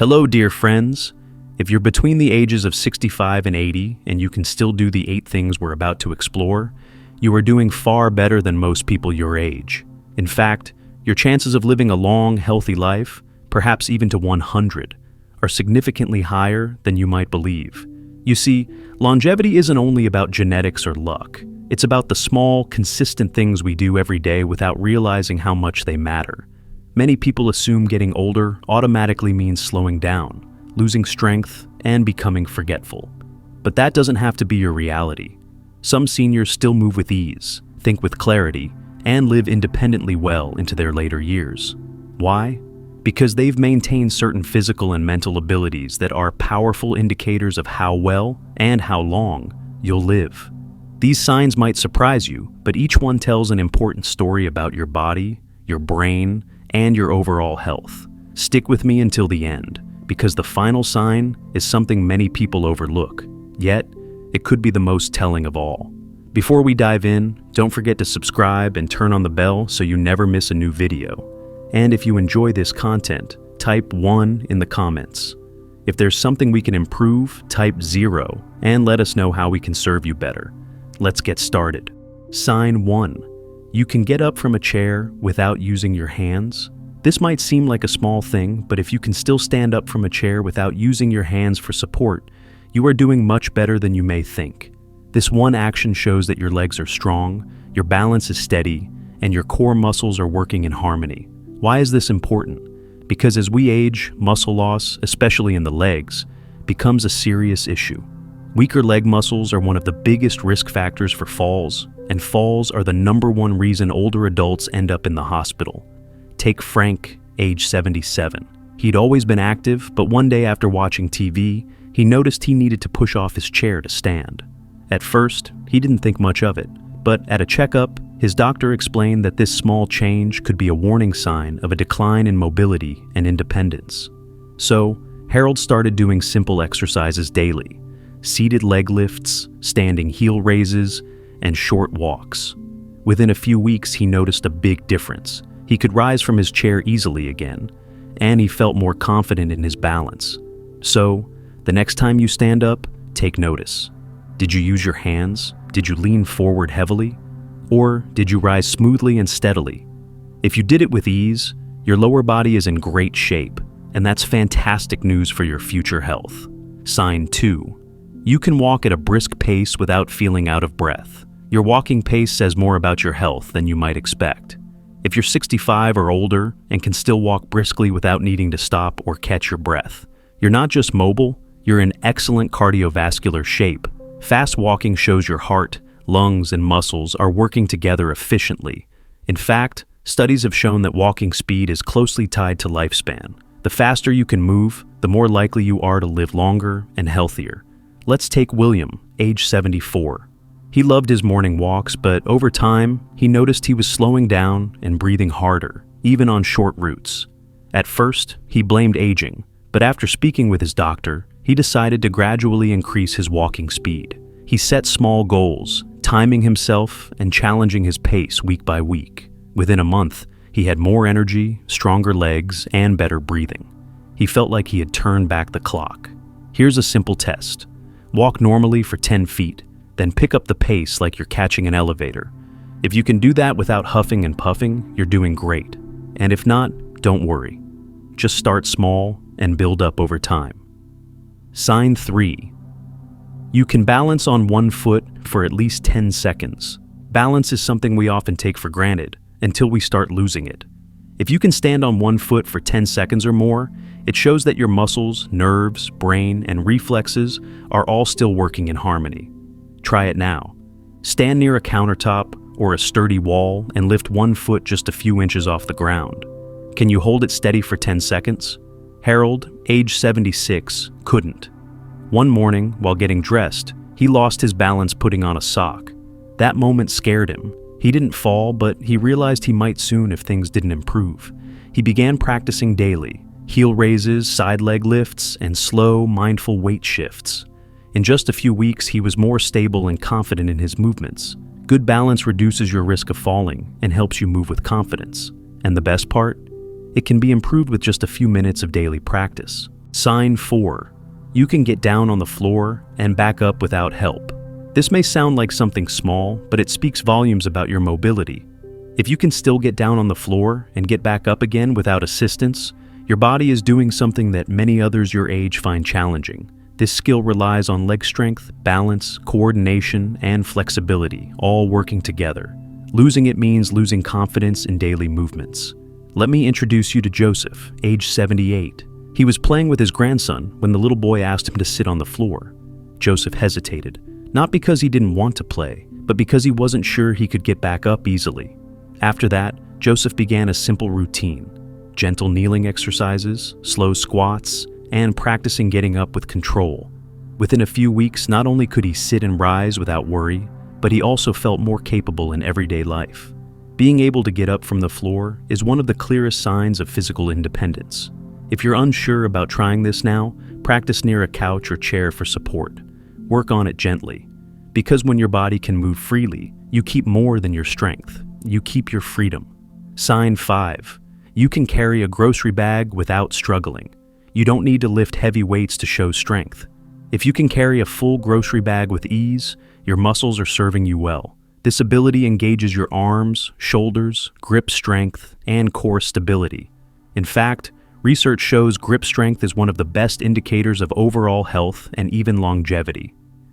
Hello, dear friends. If you're between the ages of 65 and 80 and you can still do the 8 things we're about to explore, you are doing far better than most people your age. In fact, your chances of living a long, healthy life, perhaps even to 100, are significantly higher than you might believe. You see, longevity isn't only about genetics or luck. It's about the small, consistent things we do every day without realizing how much they matter. Many people assume getting older automatically means slowing down, losing strength, and becoming forgetful. But that doesn't have to be your reality. Some seniors still move with ease, think with clarity, and live independently well into their later years. Why? Because they've maintained certain physical and mental abilities that are powerful indicators of how well and how long you'll live. These signs might surprise you, but each one tells an important story about your body, your brain, and your overall health. Stick with me until the end, because the final sign is something many people overlook, yet it could be the most telling of all. Before we dive in, don't forget to subscribe and turn on the bell so you never miss a new video. And if you enjoy this content, type 1 in the comments. If there's something we can improve, type 0 and let us know how we can serve you better. Let's get started. Sign 1. You can get up from a chair without using your hands. This might seem like a small thing, but if you can still stand up from a chair without using your hands for support, you are doing much better than you may think. This one action shows that your legs are strong, your balance is steady, and your core muscles are working in harmony. Why is this important? Because as we age, muscle loss, especially in the legs, becomes a serious issue. Weaker leg muscles are one of the biggest risk factors for falls, and falls are the #1 reason older adults end up in the hospital. Take Frank, age 77. He'd always been active, but one day after watching TV, he noticed he needed to push off his chair to stand. At first, he didn't think much of it, but at a checkup, his doctor explained that this small change could be a warning sign of a decline in mobility and independence. So, Harold started doing simple exercises daily: seated leg lifts, standing heel raises, and short walks. Within a few weeks, he noticed a big difference. He could rise from his chair easily again, and he felt more confident in his balance. So, the next time you stand up, take notice. Did you use your hands? Did you lean forward heavily? Or did you rise smoothly and steadily? If you did it with ease, your lower body is in great shape, and that's fantastic news for your future health. Sign 2. You can walk at a brisk pace without feeling out of breath. Your walking pace says more about your health than you might expect. If you're 65 or older and can still walk briskly without needing to stop or catch your breath, you're not just mobile, you're in excellent cardiovascular shape. Fast walking shows your heart, lungs, and muscles are working together efficiently. In fact, studies have shown that walking speed is closely tied to lifespan. The faster you can move, the more likely you are to live longer and healthier. Let's take William, age 74. He loved his morning walks, but over time, he noticed he was slowing down and breathing harder, even on short routes. At first, he blamed aging, but after speaking with his doctor, he decided to gradually increase his walking speed. He set small goals, timing himself and challenging his pace week by week. Within a month, he had more energy, stronger legs, and better breathing. He felt like he had turned back the clock. Here's a simple test. Walk normally for 10 feet, then pick up the pace like you're catching an elevator. If you can do that without huffing and puffing, you're doing great. And if not, don't worry. Just start small and build up over time. Sign 3. You can balance on one foot for at least 10 seconds. Balance is something we often take for granted until we start losing it. If you can stand on one foot for 10 seconds or more, it shows that your muscles, nerves, brain, and reflexes are all still working in harmony. Try it now. Stand near a countertop or a sturdy wall and lift one foot just a few inches off the ground. Can you hold it steady for 10 seconds? Harold, age 76, couldn't. One morning, while getting dressed, he lost his balance putting on a sock. That moment scared him. He didn't fall, but he realized he might soon if things didn't improve. He began practicing daily: heel raises, side leg lifts, and slow, mindful weight shifts. In just a few weeks, he was more stable and confident in his movements. Good balance reduces your risk of falling and helps you move with confidence. And the best part? It can be improved with just a few minutes of daily practice. Sign 4. You can get down on the floor and back up without help. This may sound like something small, but it speaks volumes about your mobility. If you can still get down on the floor and get back up again without assistance, your body is doing something that many others your age find challenging. This skill relies on leg strength, balance, coordination, and flexibility, all working together. Losing it means losing confidence in daily movements. Let me introduce you to Joseph, age 78. He was playing with his grandson when the little boy asked him to sit on the floor. Joseph hesitated, not because he didn't want to play, but because he wasn't sure he could get back up easily. After that, Joseph began a simple routine: gentle kneeling exercises, slow squats, and practicing getting up with control. Within a few weeks, not only could he sit and rise without worry, but he also felt more capable in everyday life. Being able to get up from the floor is one of the clearest signs of physical independence. If you're unsure about trying this now, practice near a couch or chair for support. Work on it gently, because when your body can move freely, you keep more than your strength. You keep your freedom. Sign 5. You can carry a grocery bag without struggling. You don't need to lift heavy weights to show strength. If you can carry a full grocery bag with ease, your muscles are serving you well. This ability engages your arms, shoulders, grip strength, and core stability. In fact, research shows grip strength is one of the best indicators of overall health and even longevity.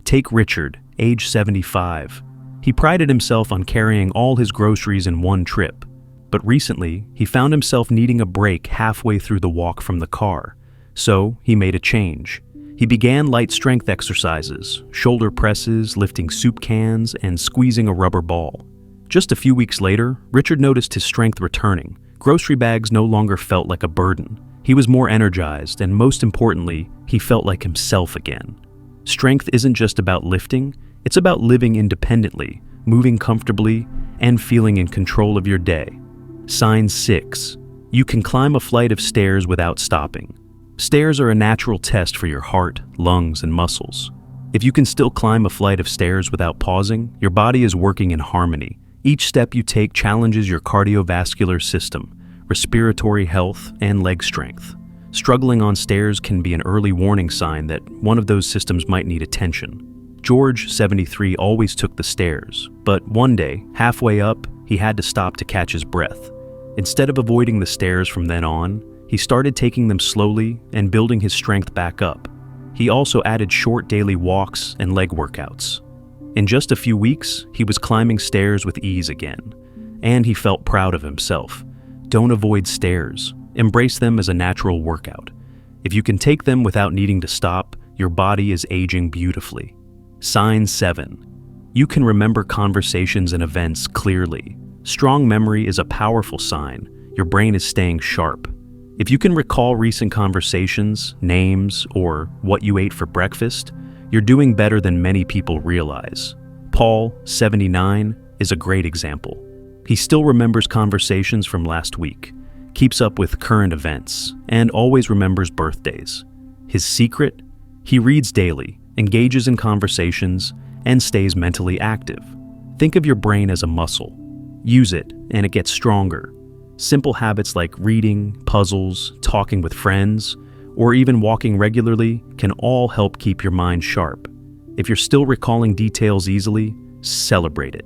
Take Richard, age 75. He prided himself on carrying all his groceries in one trip, but recently he found himself needing a break halfway through the walk from the car, so he made a change. He began light strength exercises, shoulder presses, lifting soup cans, and squeezing a rubber ball. Just a few weeks later, Richard noticed his strength returning. Grocery bags no longer felt like a burden. He was more energized, and most importantly, he felt like himself again. Strength isn't just about lifting, it's about living independently, moving comfortably, and feeling in control of your day. Sign 6. You can climb a flight of stairs without stopping. Stairs are a natural test for your heart, lungs, and muscles. If you can still climb a flight of stairs without pausing, your body is working in harmony. Each step you take challenges your cardiovascular system, respiratory health, and leg strength. Struggling on stairs can be an early warning sign that one of those systems might need attention. George, 73, always took the stairs, but one day, halfway up, he had to stop to catch his breath. Instead of avoiding the stairs from then on, he started taking them slowly and building his strength back up. He also added short daily walks and leg workouts. In just a few weeks, he was climbing stairs with ease again, and he felt proud of himself. Don't avoid stairs. Embrace them as a natural workout. If you can take them without needing to stop, your body is aging beautifully. Sign 7. You can remember conversations and events clearly. Strong memory is a powerful sign. Your brain is staying sharp. If you can recall recent conversations, names, or what you ate for breakfast, you're doing better than many people realize. Paul, 79, is a great example. He still remembers conversations from last week, keeps up with current events, and always remembers birthdays. His secret? He reads daily, engages in conversations, and stays mentally active. Think of your brain as a muscle. Use it, and it gets stronger. Simple habits like reading, puzzles, talking with friends, or even walking regularly can all help keep your mind sharp. If you're still recalling details easily, celebrate it.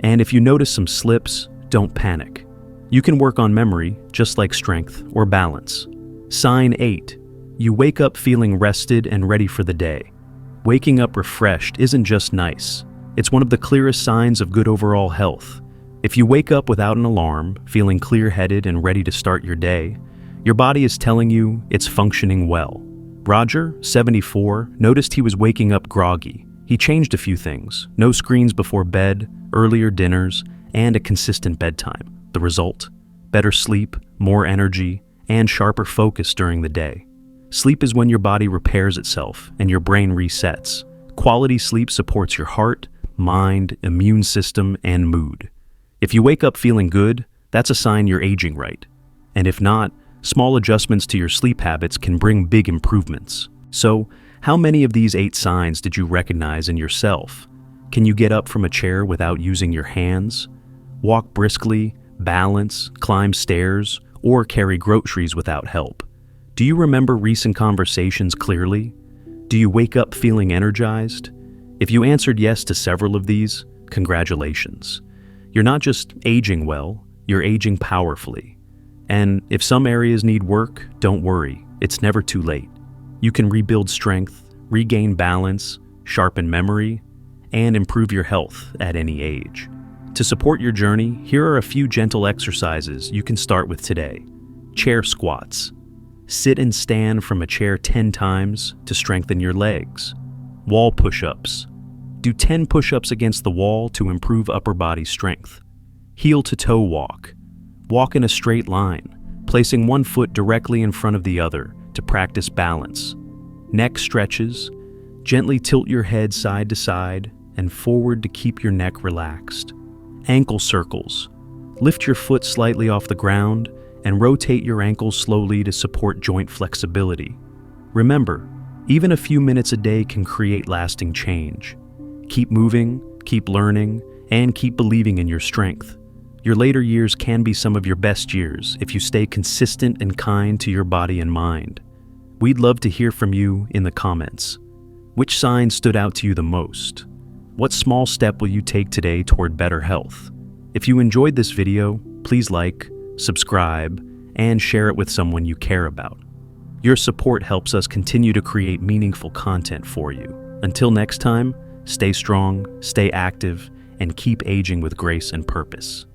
And if you notice some slips, don't panic. You can work on memory just like strength or balance. Sign 8. You wake up feeling rested and ready for the day. Waking up refreshed isn't just nice. It's one of the clearest signs of good overall health. If you wake up without an alarm, feeling clear-headed and ready to start your day, your body is telling you it's functioning well. Roger, 74, noticed he was waking up groggy. He changed a few things: no screens before bed, earlier dinners, and a consistent bedtime. The result? Better sleep, more energy, and sharper focus during the day. Sleep is when your body repairs itself and your brain resets. Quality sleep supports your heart, mind, immune system, and mood. If you wake up feeling good, that's a sign you're aging right. And if not, small adjustments to your sleep habits can bring big improvements. So, how many of these 8 signs did you recognize in yourself? Can you get up from a chair without using your hands? Walk briskly, balance, climb stairs, or carry groceries without help? Do you remember recent conversations clearly? Do you wake up feeling energized? If you answered yes to several of these, congratulations. You're not just aging well, you're aging powerfully. And if some areas need work, don't worry, it's never too late. You can rebuild strength, regain balance, sharpen memory, and improve your health at any age. To support your journey, here are a few gentle exercises you can start with today. Chair squats. Sit and stand from a chair 10 times to strengthen your legs. Wall push-ups. Do 10 push-ups against the wall to improve upper body strength. Heel-to-toe walk. Walk in a straight line, placing one foot directly in front of the other to practice balance. Neck stretches. Gently tilt your head side to side and forward to keep your neck relaxed. Ankle circles. Lift your foot slightly off the ground and rotate your ankles slowly to support joint flexibility. Remember, even a few minutes a day can create lasting change. Keep moving, keep learning, and keep believing in your strength. Your later years can be some of your best years if you stay consistent and kind to your body and mind. We'd love to hear from you in the comments. Which sign stood out to you the most? What small step will you take today toward better health? If you enjoyed this video, please like, subscribe, and share it with someone you care about. Your support helps us continue to create meaningful content for you. Until next time, stay strong, stay active, and keep aging with grace and purpose.